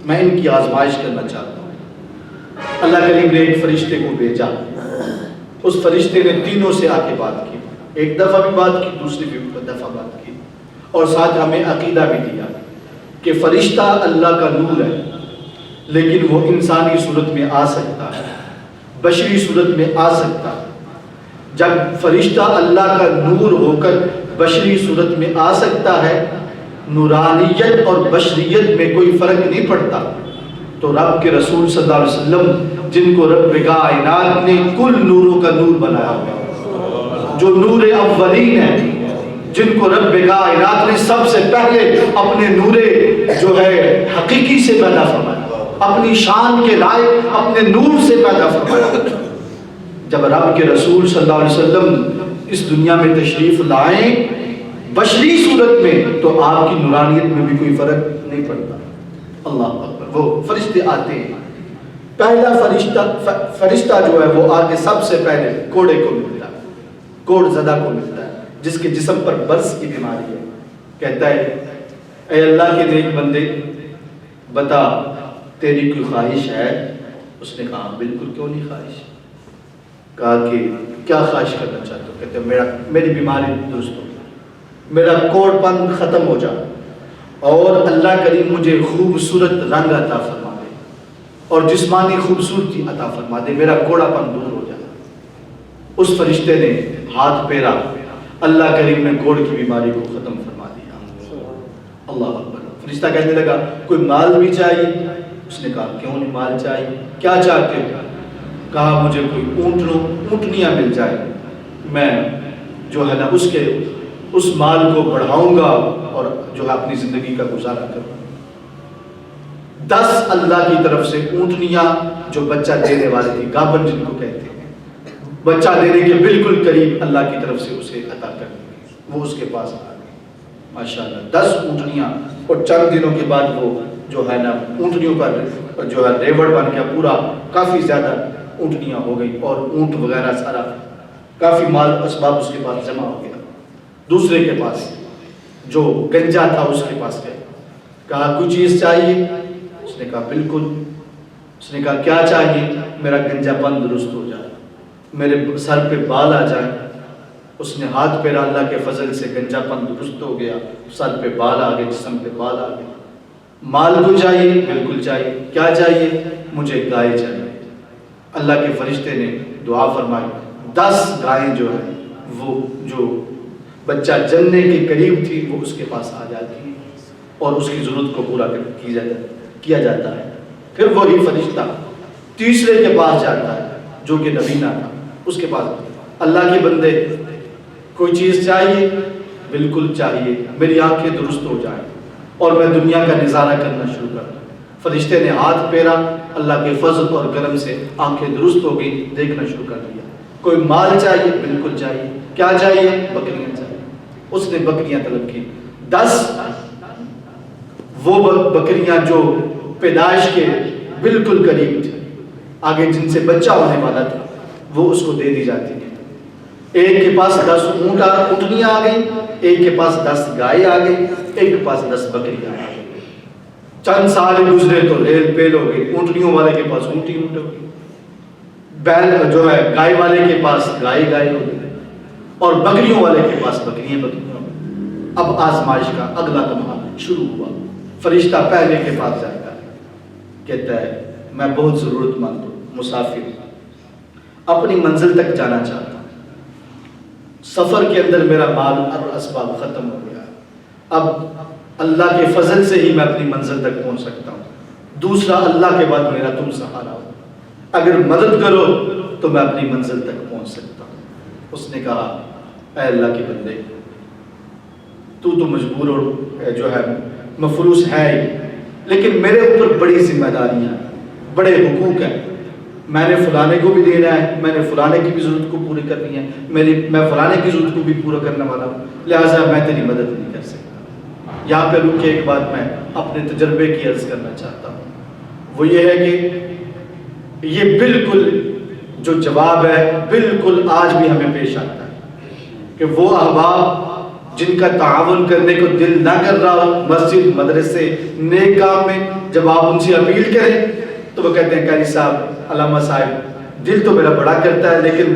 Speaker 2: میں ان کی آزمائش کرنا چاہتا ہوں۔ اللہ کریم نے ایک فرشتے کو بھیجا، اس فرشتے نے تینوں سے آ کے بات کی، ایک دفعہ بھی بات کی، دوسری بھی دفعہ بات کی، اور ساتھ ہمیں عقیدہ بھی دیا کہ فرشتہ اللہ کا نور ہے، لیکن وہ انسانی صورت میں آ سکتا ہے، بشری صورت میں آ سکتا ہے۔ جب فرشتہ اللہ کا نور ہو کر بشری صورت میں آ سکتا ہے، نورانیت اور بشریت میں کوئی فرق نہیں پڑتا، تو رب کے رسول صلی اللہ علیہ وسلم جن کو رب کائنات نے کل نوروں کا نور بنایا ہوا، جو نور اولین ہے، جن کو رب کائنات نے سب سے پہلے اپنے نور جو ہے حقیقی سے پیدا فرمایا، اپنی شان کے لائق اپنے نور سے پیدا فرمایا۔ جب رب کے رسول صلی اللہ علیہ وسلم اس دنیا میں تشریف لائیں بشری صورت میں، تو آپ کی نورانیت میں بھی کوئی فرق نہیں پڑتا۔ اللہ اکبر، وہ فرشتے آتے ہیں، پہلا فرشتہ جو ہے وہ آ کے سب سے پہلے کوڑے کو ملتا ہے، کوڑ زدہ کو ملتا ہے جس کے جسم پر برس کی بیماری ہے، کہتا ہے اے اللہ کے نیک بندے بتا تیری کوئی خواہش ہے؟ اس نے کہا بالکل، کیوں نہیں خواہش؟ کہا کہ کیا خواہش کرنا چاہتے ہو؟ کہتے ہیں میری بیماری درست ہو جائے، میرا کوڑ پن ختم ہو جائے، اور اللہ کریم مجھے خوبصورت رنگ عطا فرما دے اور جسمانی خوبصورتی عطا فرما دے، میرا کوڑا پن دور ہو جائے۔ اس فرشتے نے ہاتھ پھیرا، اللہ کریم نے کوڑ کی بیماری کو ختم فرما دیا۔ اللہ اکبر۔ فرشتہ کہنے لگا کوئی مال بھی چاہیے؟ اس نے کہا کیوں نہیں مال چاہیے، کیا چاہتے ہو؟ کہا مجھے کوئی اونٹنیاں مل جائے، میں جو ہے نا اس مال کو بڑھاؤں گا اور جو ہے اپنی زندگی کا گزارا کروں۔ 10 اللہ کی طرف سے اونٹنیاں جو بچہ دینے والی تھی، گابن جن کو کہتے ہیں، بچہ دینے کے بالکل قریب اللہ کی طرف سے اسے عطا کر دی، وہ اس کے پاس آ گئی ماشاءاللہ 10 اونٹنیاں، اور چند دنوں کے بعد وہ جو ہے نا اونٹنیوں کا جو ہے ریوڑ بن گیا، پورا کافی زیادہ اونٹنیاں ہو گئی اور اونٹ وغیرہ سارا کافی مال اسباب اس کے پاس جمع ہو گیا۔ دوسرے کے پاس جو گنجا تھا اس کے پاس گئے، کہا کوئی چیز چاہیے؟ اس نے کہا بالکل۔ اس نے کہا کیا چاہیے؟ میرا گنجا پن درست ہو جائے، میرے سر پہ بال آ جائے۔ اس نے ہاتھ پھیرا، اللہ کے فضل سے گنجا پن درست ہو گیا، سر پہ بال آ گئے، جسم پہ بال آ گئے۔ مال کو چاہیے؟ بالکل چاہیے۔ کیا چاہیے؟ مجھے گائے چاہیے۔ اللہ کے فرشتے نے دعا فرمائی، 10 گائیں جو ہیں وہ جو بچہ جننے کے قریب تھی وہ اس کے پاس آ جاتی ہے اور اس کی ضرورت کو پورا کیا جاتا ہے۔ پھر وہی فرشتہ تیسرے کے پاس جاتا ہے جو کہ نبی نہ تھا، اس کے پاس، اللہ کے بندے کوئی چیز چاہیے؟ بالکل چاہیے، میری آنکھیں درست ہو جائیں اور میں دنیا کا نظارہ کرنا شروع کر دوں۔ فرشتے نے ہاتھ پھیرا، اللہ کے فضل اور کرم سے آنکھیں درست ہو گئی، دیکھنا شروع کر دیا۔ کوئی مال چاہیے؟ بالکل چاہیے۔ کیا چاہیے؟ بکریاں چاہیے۔ اس نے بکریاں طلب کی، 10 وہ بکریاں جو پیدائش کے بالکل قریب تھی، آگے جن سے بچہ ہونے والا تھا، وہ اس کو دے دی جاتی ہے۔ ایک کے پاس 10 اونٹنیاں آ گئی، ایک کے پاس 10 گائے آ گئی، ایک کے پاس 10 بکریاں آ گئی۔ چند سال گزرے تو ریل پیل ہو گئی، اونٹنیوں والے کے پاس اونٹی ہو گئی، بیل جو ہے گائے والے کے پاس گائے ہو گئی، اور بکریوں والے کے پاس بکریاں ہو گئی۔ اب آزمائش کا اگلا لمحہ شروع ہوا۔ فرشتہ پہلے کے پاس جاتا ہے، کہتا ہے میں بہت ضرورت مند ہوں، مسافر ہوں، اپنی منزل تک جانا چاہتا ہوں، سفر کے اندر میرا مال اور اسباب ختم ہو گیا، اب اللہ کے فضل سے ہی میں اپنی منزل تک پہنچ سکتا ہوں، دوسرا اللہ کے بعد میرا تم سہارا ہو، اگر مدد کرو تو میں اپنی منزل تک پہنچ سکتا ہوں۔ اس نے کہا اے اللہ کے بندے، تو مجبور اور جو ہے مفروض ہے ہی، لیکن میرے اوپر بڑی ذمہ داریاں ہیں، بڑے حقوق ہیں، میں نے فلانے کو بھی دینا ہے، میں نے فلانے کی بھی ضرورت کو پوری کرنی ہے، میں فلانے کی ضرورت کو بھی پورا کرنے والا ہوں، لہٰذا میں تیری مدد نہیں کر سکتا۔ یہاں پہ رک کے ایک بات میں اپنے تجربے کی عرض کرنا چاہتا ہوں، وہ یہ ہے کہ یہ بالکل جو جواب ہے بالکل آج بھی ہمیں پیش آتا ہے کہ وہ احباب جن کا تعاون کرنے کو دل نہ کر رہا ہو، مسجد، مدرسے، نیک کام میں، جب آپ ان سے اپیل کریں تو وہ کہتے ہیں قاری صاحب، علامہ صاحب، دل تو میرا بڑا کرتا ہے لیکن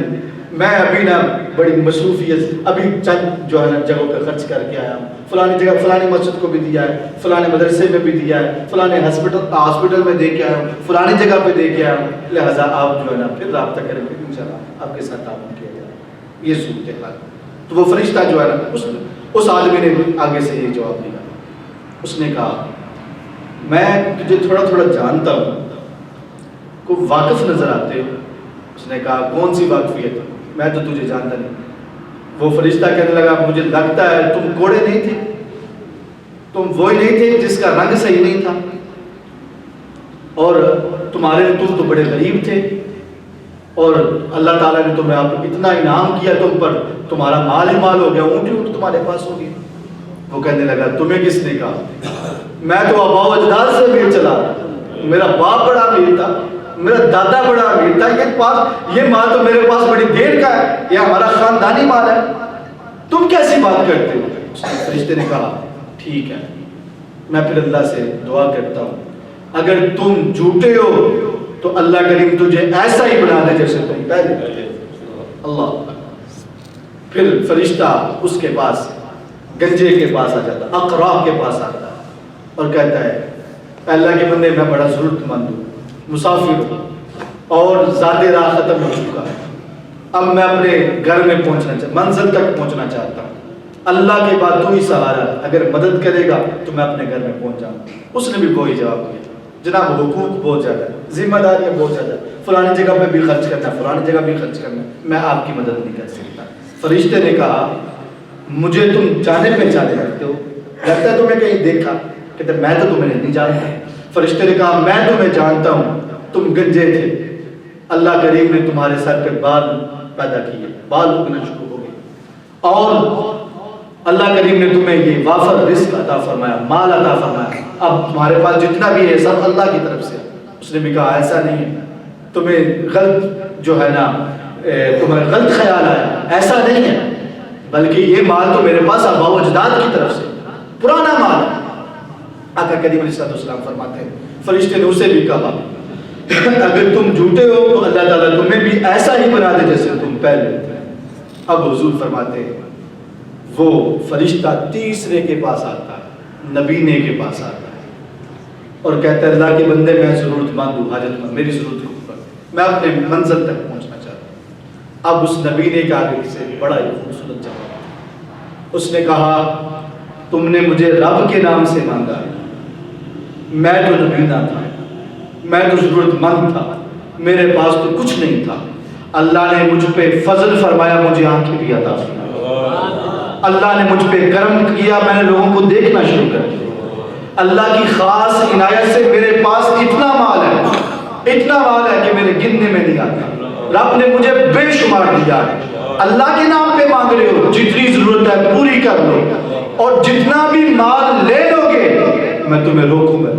Speaker 2: میں ابھی نا بڑی مصروفیت، ابھی چند جو ہے نا جگہوں پہ خرچ کر کے آیا ہوں، فلانی جگہ فلانی مسجد کو بھی دیا ہے، فلانے مدرسے میں بھی دیا ہے، فلانے ہاسپٹل میں دے کے آیا ہوں، فلانی جگہ پہ دے کے آیا ہوں، لہٰذا آپ جو ہے نا پھر رابطہ کریں گے، انشاءاللہ آپ کے ساتھ تعاون کیا جائے۔ یہ صورتحال۔ تو وہ فرشتہ جو ہے نا اس آدمی نے آگے سے یہ جواب دیا، اس نے کہا میں تجھے تھوڑا تھوڑا جانتا ہوں، کوئی واقف نظر آتے ہو؟ اس نے کہا کون سی واقفیت؟ میں تو تجھے جانتا نہیں۔ وہ فرشتہ کہنے لگا مجھے لگتا ہے تم کوڑے نہیں تھے، تم وہی نہیں تھے جس کا رنگ صحیح نہیں تھا، اور تم تو بڑے غریب تھے، اور اللہ تعالیٰ نے تمہیں آپ اتنا انعام کیا تم پر، تمہارا مال ہی مال ہو گیا، اونٹ تمہارے پاس ہو گئی۔ وہ کہنے لگا تمہیں کس نے کہا؟ میں تو آباء و اجداد سے امیر چلا، میرا باپ بڑا امیر تھا، میرا دادا بڑا امیر تھا، یہ مال تو میرے پاس بڑی دیر کا ہے، یہ ہمارا خاندانی مال ہے، تم کیسی بات کرتے ہو؟ فرشتے نے کہا ٹھیک ہے، میں پھر اللہ سے دعا کرتا ہوں اگر تم جھوٹے ہو تو اللہ کریم تجھے ایسا ہی بنا دے جیسے تم پہلے کرتے۔ اللہ پھر فرشتہ اس کے پاس گنجے کے پاس آ جاتا، اقرا کے پاس آتا اور کہتا ہے اے اللہ کے بندے میں بڑا ضرورت مند ہوں، مسافر ہوں اور ذات راہ ختم ہو چکا ہے، اب میں اپنے گھر میں پہنچنا چاہتا، منزل تک پہنچنا چاہتا ہوں، اللہ کے بعد تو ہی سہارا، اگر مدد کرے گا تو میں اپنے گھر میں پہنچ جاؤں۔ اس نے بھی وہی جواب دیا، جناب حقوق بہت زیادہ ہے، ذمہ داریاں بہت زیادہ ہے، فلانی جگہ پہ بھی خرچ کرنا ہے، فلانی جگہ بھی خرچ کرنا ہے، میں آپ کی مدد نہیں کر سکتا۔ فرشتے نے کہا مجھے تم جانے پہچانے رکھتے ہو، لگتا ہے تمہیں کہیں دیکھا، کہتے میں تو تمہیں نہیں جانتا۔ فرشتے نے کہا میں تمہیں جانتا ہوں، تم گنجے تھے، اللہ کریم نے تمہارے سر پہ بال پیدا کیے، بال اگنا شروع ہو گئے، اور اللہ کریم نے تمہیں یہ وافر رزق عطا فرمایا، مال عطا فرمایا، اب تمہارے پاس جتنا بھی ہے سب اللہ کی طرف سے۔ اس نے بھی کہا ایسا نہیں ہے، تمہیں غلط جو ہے نا تمہیں غلط خیال آیا، ایسا نہیں ہے، بلکہ یہ مال تو میرے پاس آباء و اجداد کی طرف سے پرانا مال ہے۔ آقا کریم علیہ السلام فرماتے ہیں فرشتے نے اسے بھی کہا اگر تم جھوٹے ہو تو اللہ تعالیٰ تمہیں بھی ایسا ہی بنا دے جیسے تم پہلے تھے۔ اب حضور فرماتے ہیں وہ فرشتہ تیسرے کے پاس آتا ہے، نبینے کے پاس آتا ہے اور کہتا ہے اللہ کے بندے میں ضرورت مند ہوں، حاجت مند، میری ضرورت ہے، میں اپنے منزل تک پہنچنا چاہتا ہوں۔ اب اس نبینے کا آگے سے بڑا ہی خوبصورت جواب، اس نے کہا تم نے مجھے رب کے نام سے مانگا، میں تو نبینا تھا، میں تو ضرورت مند تھا، میرے پاس تو کچھ نہیں تھا، اللہ نے مجھ پہ فضل فرمایا، مجھے آنکھیں بھی عطا فرمائی، اللہ نے مجھ پہ کرم کیا، میں نے لوگوں کو دیکھنا شروع کر دیا، اللہ کی خاص عنایت سے میرے پاس اتنا مال ہے، اتنا مال ہے کہ میرے گننے میں نہیں آتا، رب نے مجھے بے شمار دیا ہے، اللہ کے نام پہ مانگ رہے ہو، جتنی ضرورت ہے پوری کر لو، اور جتنا بھی مال لے لو گے میں تمہیں روکوں گا،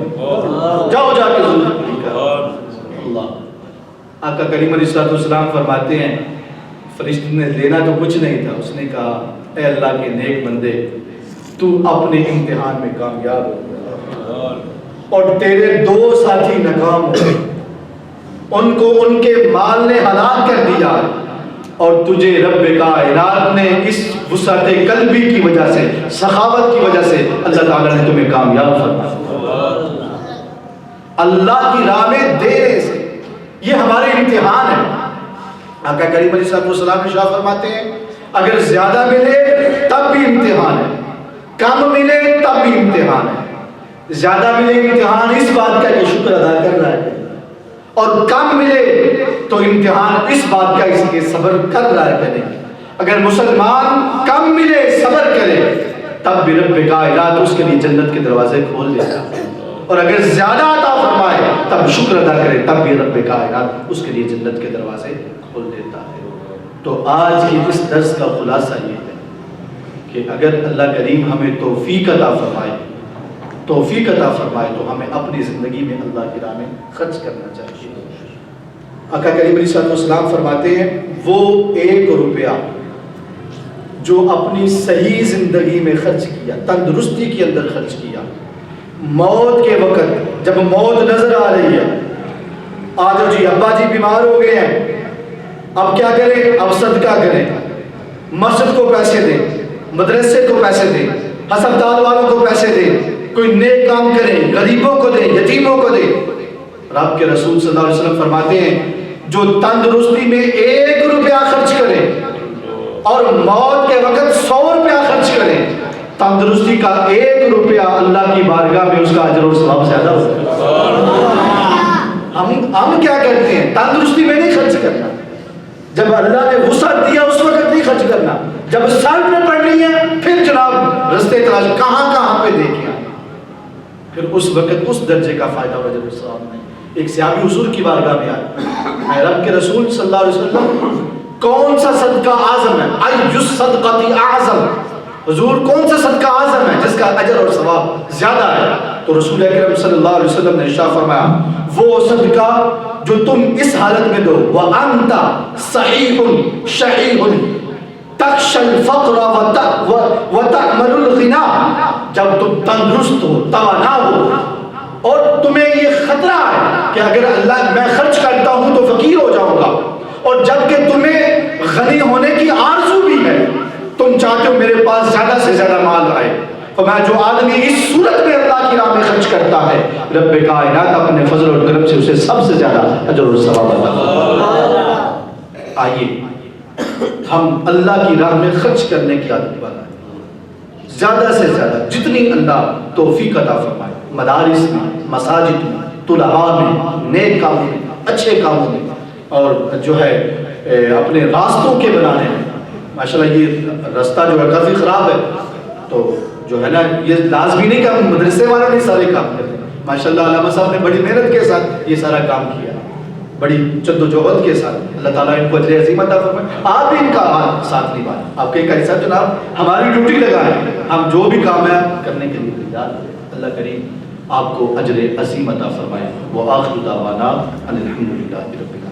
Speaker 2: جاؤ جا کے ضرورت پوری کرو۔ اللہ آقا کریم علیہ السلام فرماتے ہیں فرشتے نے لینا تو کچھ نہیں تھا، اس نے کہا اے اللہ کے نیک بندے تو اپنے امتحان میں کامیاب ہو اور تیرے دو ساتھی ناکام ہوئے، ان کو ان کے مال نے ہلاک کر دیا اور تجھے رب کائنات نے اس وسعت قلبی کی وجہ سے، سخاوت کی وجہ سے اللہ تعالیٰ نے تمہیں کامیاب فرمایا۔ اللہ کی راہ میں دینے سے یہ ہمارے امتحان ہے۔ آقا کریم علیہ السلام ارشاد فرماتے ہیں اگر زیادہ ملے تب بھی امتحان ہے، کم ملے تب بھی امتحان ہے۔ زیادہ ملے امتحان اس بات کا کہ شکر ادا کر رہا ہے، اور کم ملے تو امتحان اس بات کا اس کے صبر کر رہا ہے کہ نہیں۔ اگر مسلمان کم ملے صبر کرے تب بھی رب کائنات اس کے لیے جنت کے دروازے کھول دیتا ہے، اور اگر زیادہ عطا فرمائے تب شکر ادا کرے تب بھی رب کائنات اس کے لیے جنت کے دروازے کھول دیتا ہے۔ تو آج کی اس درس کا خلاصہ یہ ہے کہ اگر اللہ کریم ہمیں توفیق عطا فرمائے تو ہمیں اپنی زندگی میں اللہ کی راہ میں خرچ کرنا چاہیے۔ آقا کریم علیہ السلام فرماتے ہیں وہ 1 روپیہ جو اپنی صحیح زندگی میں خرچ کیا، تندرستی کے اندر خرچ کیا، موت کے وقت جب موت نظر آ رہی ہے، آجو جی ابا جی بیمار ہو گئے ہیں، اب کیا کریں؟ اب صدقہ کریں، مسجد کو پیسے دیں، مدرسے کو پیسے دیں، ہسپتال والوں کو پیسے دیں، کوئی نیک کام کریں، غریبوں کو دیں، یتیموں کو دیں۔ رب کے رسول صلی اللہ علیہ وسلم فرماتے ہیں جو تندرستی میں 1 روپیہ خرچ کرے اور موت کے وقت 100 روپیہ خرچ کرے، تندرستی کا 1 روپیہ اللہ کی بارگاہ میں اس کا اجر اور ثواب زیادہ ہوتا ہے۔ ہم کیا کرتے ہیں؟ تندرستی میں نہیں خرچ کرنا، جب اللہ نے وسعت دیا اس وقت نہیں خرچ کرنا، جب سر میں پڑنی ہے پھر جناب رستے تلاش کہاں پہ دیکھیں، پھر اس وقت اس درجے کا فائدہ اور اجر و ثواب نہیں۔ ایک صحابی حضور کی بارگاہ میں آئے، اے رب کے رسول صلی اللہ علیہ وسلم کون سا صدقہ اعظم ہے؟ ای الصدقۃ اعظم، حضور کون سا صدقہ اعظم ہے جس کا اجر اور ثواب زیادہ ہے؟ تو رسول اکرم صلی اللہ علیہ وسلم نے ارشاد فرمایا وہ صدقہ جو تم اس حالت میں دو وانت صحیح شحیح تخشى الفقر وتأمل الغنى، جب تم تندرست ہو، توانا ہو، اور تمہیں یہ خطرہ ہے کہ اگر اللہ میں خرچ کرتا ہوں تو فقیر ہو جاؤں گا، اور جب کہ تمہیں غنی ہونے کی آرزو بھی ہے، تم چاہتے ہو میرے پاس زیادہ سے زیادہ مال آئے، فرمایا جو آدمی اس صورت میں اللہ کی راہ میں خرچ کرتا ہے رب کائنات اپنے فضل اور کرم سے اسے سب سے زیادہ اجر اور ثواب عطا فرمائے۔ آئیے ہم اللہ کی راہ میں خرچ کرنے کی عادت بنائیں، زیادہ سے زیادہ جتنی اللہ توفیق عطا فرمائے، مدارس میں، مساجد میں، طلباء میں، نیک کاموں میں، اچھے کاموں میں، اور جو ہے اپنے راستوں کے بنانے میں۔ ماشاءاللہ یہ راستہ جو ہے کافی خراب ہے، تو جو ہے نا یہ لازمی نہیں کہ ہم مدرسے والوں نے سارے کام کرتے ہیں، ماشاءاللہ علامہ صاحب نے بڑی محنت کے ساتھ یہ سارا کام کیا، بڑی جد و جہد کے ساتھ، اللہ تعالیٰ ان کو اجر عظیم عطا فرمائے۔ آپ بھی ان کا ساتھ نبھائیں، آپ کے قاری صاحب جناب ہماری ڈیوٹی لگائیں، ہم جو بھی کام ہے کرنے کے لیے تیار ہیں۔ اللہ کریم آپ کو اجر عظیم عطا فرمائے۔ وآخر دعوانا ان الحمد للہ رب العالمین۔